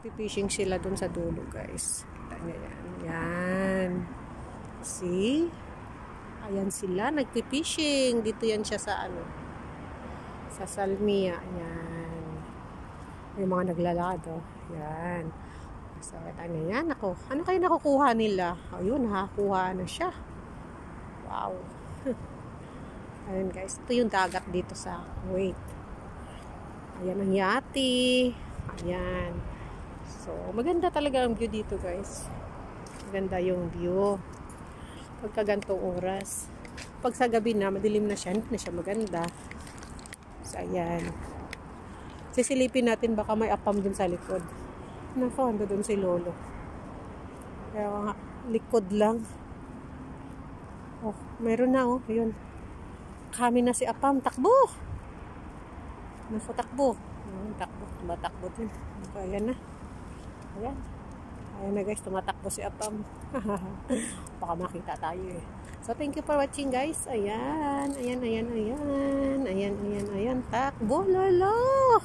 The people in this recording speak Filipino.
Nagpipishing sila dun sa dulo, guys. Kita nyo yan. Yan. See? Ayan sila, nagpipishing. Dito yan siya sa ano, sa Salmia. Ayan. Yung mga naglalakad, oh. Yan. So, kita nyo yan. Ako, ano kayo nakukuha nila? Ayun, nakakuha na siya. Wow. Ayan, guys. Ito yung dagat dito sa Kuwait. Ayan ang yati. Ayan. So, maganda talaga ang view dito, guys. Maganda yung view. Pagka gantong oras. Pag sa gabi na, madilim na siya, hindi na siya maganda. So, ayan. Sisilipin natin, baka may apam dun sa likod. Naku, ando dun si Lolo. Kaya nga, likod lang. Oh, meron na, oh. Ayun. Kami na si apam. Takbo! Naku, takbo. Takbo. Tumatakbo din. Ayan na. Ayan. Ayan na, guys. Tumatakbo si apam. Baka makita tayo eh. So, thank you for watching, guys. Ayan. Ayan, ayan, ayan. Ayan, ayan, ayan. Takbo, lolo!